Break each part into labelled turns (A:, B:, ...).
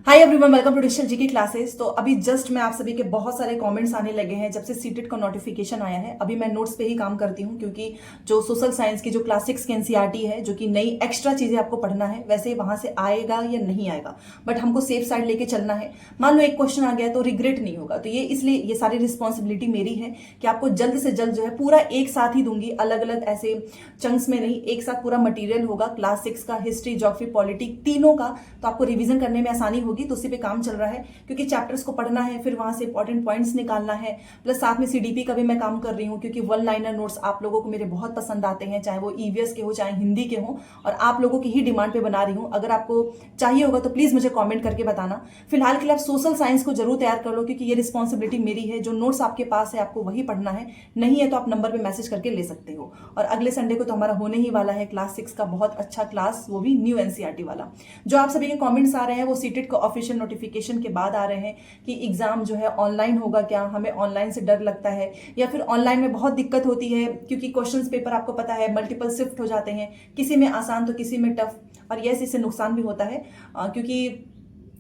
A: Hi everyone, welcome to digital GK classes. तो अभी just मैं आप सभी के बहुत सारे कमेंट्स आने लगे हैं जब से सीटेट का नोटिफिकेशन आया है। अभी मैं नोट्स पे ही काम करती हूँ क्योंकि जो सोशल साइंस की जो क्लास 6 की एनसीईआरटी है, जो कि नई एक्स्ट्रा चीजें आपको पढ़ना है, वैसे वहां से आएगा या नहीं आएगा, बट हमको सेफ साइड लेके चलना है। मान लो एक क्वेश्चन आ गया तो रिग्रेट नहीं होगा। तो ये इसलिए ये सारी रिस्पॉन्सिबिलिटी मेरी है कि आपको जल्द से जल्द जो है पूरा एक साथ ही दूंगी, अलग अलग ऐसे चंक्स में नहीं, एक साथ पूरा मटीरियल होगा क्लास 6 का, हिस्ट्री, ज्योग्राफी, पॉलिटी, तीनों का। तो आपको रिवीजन करने में आसानी होगी। तो उसी पे काम चल रहा है क्योंकि चैप्टर्स को पढ़ना है, फिर वहां से इंपॉर्टेंट पॉइंट्स निकालना है। प्लस साथ में सीडीपी का भी मैं काम कर रही हूँ क्योंकि वन लाइनर नोट्स आप लोगों को मेरे बहुत पसंद आते हैं, चाहे वो ईवीएस के हो चाहे हिंदी के हो, और आप लोगों की ही डिमांड पे बना रही हूँ। अगर आपको चाहिए होगा तो प्लीज मुझे कॉमेंट करके बताना। फिलहाल के लिए आप सोशल साइंस को जरूर तैयार कर लो क्योंकि ये रिस्पॉन्सिबिलिटी मेरी है। जो नोट्स आपके पास है आपको वही पढ़ना है, नहीं है तो आप नंबर पे मैसेज करके ले सकते हो। और अगले संडे को तो हमारा होने ही वाला है क्लास 6 का बहुत अच्छा क्लास, वो भी न्यू एनसीईआरटी वाला। जो आप सभी के कमेंट्स आ रहे हैं वो सीटेट का ऑफिशियल नोटिफिकेशन के बाद आ रहे हैं कि एग्जाम जो है ऑनलाइन होगा क्या, हमें ऑनलाइन से डर लगता है, या फिर ऑनलाइन में बहुत दिक्कत होती है क्योंकि क्वेश्चंस पेपर आपको पता है मल्टीपल शिफ्ट हो जाते हैं, किसी में आसान तो किसी में टफ। और यस, इससे नुकसान भी होता है क्योंकि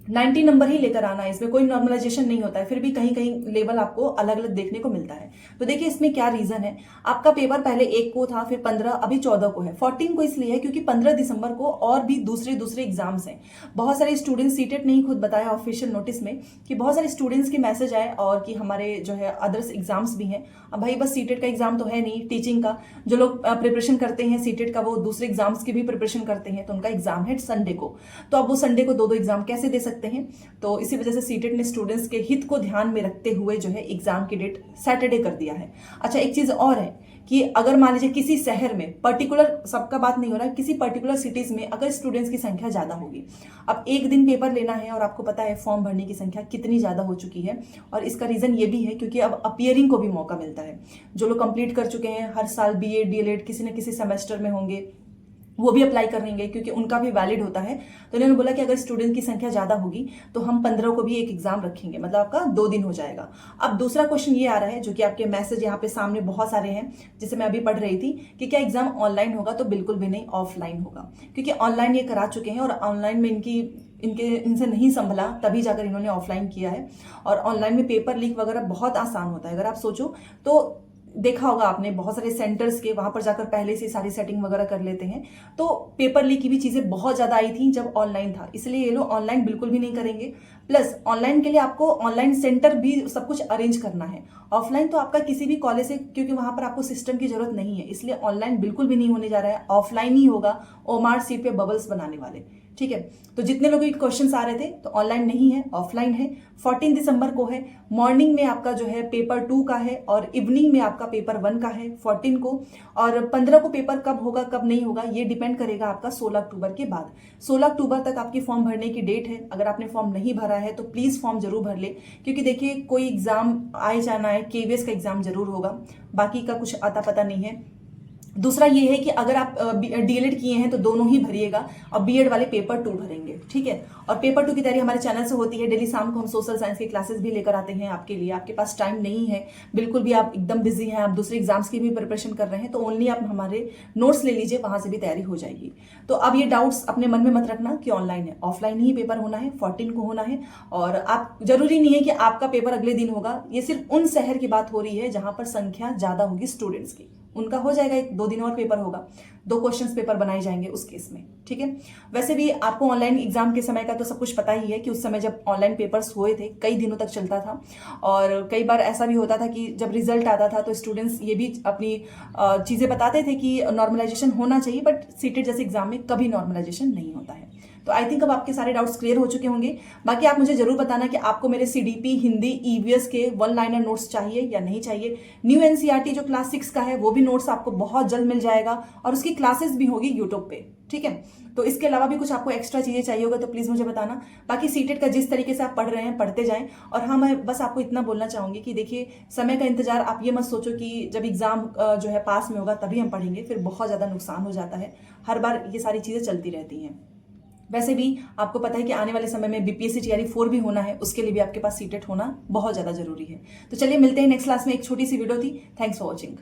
A: 90 नंबर ही लेकर आना है, इसमें कोई नॉर्मलाइजेशन नहीं होता है, फिर भी कहीं कहीं लेवल आपको अलग अलग देखने को मिलता है। तो देखिए इसमें क्या रीजन है। आपका पेपर पहले 1 को था, फिर 15, अभी 14 को है। 14 को इसलिए है क्योंकि 15 दिसंबर को और भी दूसरे एग्जाम्स हैं। बहुत सारे स्टूडेंट्स, सीटेट ने ही खुद बताया ऑफिशियल नोटिस में कि बहुत सारे स्टूडेंट्स के मैसेज आए और कि हमारे जो है अदर्स एग्जाम्स भी हैं। अब भाई बस सीटेट का एग्जाम तो है नहीं, टीचिंग का जो लोग प्रिपरेशन करते हैं सीटेट का, वो दूसरे एग्जाम्स की भी प्रिपरेशन करते हैं, तो उनका एग्जाम है संडे को। तो अब वो संडे को दो एग्जाम कैसे दे सकते हैं। तो इसी वजह से सीटेट ने स्टूडेंट्स के हित को ध्यान में रखते हुए जो है एग्जाम की डेट सैटरडे कर दिया है। अच्छा, एक चीज और है कि अगर मान लीजिए किसी शहर में पर्टिकुलर, सबका बात नहीं हो रहा है, किसी पर्टिकुलर सिटीज में अगर स्टूडेंट्स की संख्या ज्यादा होगी, अब एक दिन पेपर लेना है और आपको पता है फॉर्म भरने की संख्या कितनी ज्यादा हो चुकी है। और इसका रीजन ये भी है क्योंकि अब अपीयरिंग को भी मौका मिलता है। जो लोग कंप्लीट कर चुके हैं, हर साल बीएड डीएलएड किसी न किसी सेमेस्टर में होंगे, वो भी अप्लाई करेंगे क्योंकि उनका भी वैलिड होता है। तो इन्होंने बोला कि अगर स्टूडेंट की संख्या ज्यादा होगी तो हम 15 को भी एक एग्जाम रखेंगे, मतलब आपका 2 दिन हो जाएगा। अब दूसरा क्वेश्चन ये आ रहा है जो कि आपके मैसेज यहाँ पे सामने बहुत सारे हैं, जिसे मैं अभी पढ़ रही थी कि क्या एग्जाम ऑनलाइन होगा। तो बिल्कुल भी नहीं, ऑफलाइन होगा, क्योंकि ऑनलाइन ये करा चुके हैं और ऑनलाइन में इनसे नहीं संभला, तभी जाकर इन्होंने ऑफलाइन किया है। और ऑनलाइन में पेपर लीक वगैरह बहुत आसान होता है। अगर आप सोचो तो देखा होगा आपने बहुत सारे सेंटर्स के, वहां पर जाकर पहले से सारी सेटिंग वगैरह कर लेते हैं। तो पेपर लीक की भी चीजें बहुत ज्यादा आई थी जब ऑनलाइन था, इसलिए ये लोग ऑनलाइन बिल्कुल भी नहीं करेंगे। प्लस ऑनलाइन के लिए आपको ऑनलाइन सेंटर भी सब कुछ अरेंज करना है। ऑफलाइन तो आपका किसी भी कॉलेज से, क्योंकि वहां पर आपको सिस्टम की जरूरत नहीं है, इसलिए ऑनलाइन बिल्कुल भी नहीं होने जा रहा है, ऑफलाइन ही होगा। ओमार सीट पे बबल्स बनाने वाले, ठीक है। तो जितने लोगों के क्वेश्चंस आ रहे थे तो ऑनलाइन नहीं है, ऑफलाइन है। 14 दिसंबर को है, मॉर्निंग में आपका जो है पेपर 2 का है और इवनिंग में आपका पेपर 1 का है 14 को। और 15 को पेपर कब होगा कब नहीं होगा ये डिपेंड करेगा आपका 16 अक्टूबर के बाद। 16 अक्टूबर तक आपकी फॉर्म भरने की डेट है। अगर आपने फॉर्म नहीं भरा है तो प्लीज फॉर्म जरूर भर ले, क्योंकि देखिए कोई एग्जाम आए जाना है, केवीएस का एग्जाम जरूर होगा, बाकी का कुछ आता पता नहीं है। दूसरा ये है कि अगर आप डीएलएड किए हैं तो दोनों ही भरिएगा, और बीएड वाले पेपर 2 भरेंगे, ठीक है। और पेपर 2 की तैयारी हमारे चैनल से होती है, डेली शाम को हम सोशल साइंस की क्लासेस भी लेकर आते हैं आपके लिए। आपके पास टाइम नहीं है बिल्कुल भी, आप एकदम बिजी हैं, आप दूसरे एग्जाम्स की भी प्रिपरेशन कर रहे हैं, तो ओनली आप हमारे नोट्स ले लीजिए, वहां से भी तैयारी हो जाएगी। तो अब ये डाउट्स अपने मन में मत रखना कि ऑनलाइन है, ऑफलाइन ही पेपर होना है, 14 को होना है। और आप, जरूरी नहीं है कि आपका पेपर अगले दिन होगा, ये सिर्फ उन शहर की बात हो रही है जहां पर संख्या ज्यादा होगी स्टूडेंट्स की, उनका हो जाएगा, 1-2 दिन और पेपर होगा, 2 क्वेश्चंस पेपर बनाए जाएंगे उस केस में, ठीक है। वैसे भी आपको ऑनलाइन एग्जाम के समय का तो सब कुछ पता ही है कि उस समय जब ऑनलाइन पेपर्स हुए थे कई दिनों तक चलता था, और कई बार ऐसा भी होता था कि जब रिजल्ट आता था तो स्टूडेंट्स ये भी अपनी चीजें बताते थे कि नॉर्मलाइजेशन होना चाहिए, बट सीटेट जैसे एग्जाम में कभी नॉर्मलाइजेशन नहीं होता है। तो आई थिंक अब आपके सारे डाउट्स क्लियर हो चुके होंगे। बाकी आप मुझे जरूर बताना कि आपको मेरे सीडीपी, हिंदी, ईवीएस के वन लाइनर नोट्स चाहिए या नहीं चाहिए। न्यू एनसीईआरटी जो क्लास 6 का है वो भी नोट्स आपको बहुत जल्द मिल जाएगा, और उसकी क्लासेस भी होगी यूट्यूब पे, ठीक है। तो इसके अलावा भी कुछ आपको एक्स्ट्रा चीजें चाहिए होगा तो प्लीज मुझे बताना। बाकी सीटेट का जिस तरीके से आप पढ़ रहे हैं पढ़ते जाएं। और हाँ, मैं बस आपको इतना बोलना चाहूंगी कि देखिए समय का इंतजार, आप ये मत सोचो कि जब एग्जाम जो है पास में होगा तभी हम पढ़ेंगे, फिर बहुत ज्यादा नुकसान हो जाता है। हर बार ये सारी चीजें चलती रहती हैं। वैसे भी आपको पता है कि आने वाले समय में बीपीएससी टीआरई 4 भी होना है, उसके लिए भी आपके पास सीटेट होना बहुत ज्यादा जरूरी है। तो चलिए मिलते हैं नेक्स्ट क्लास में। एक छोटी सी वीडियो थी। Thanks for watching.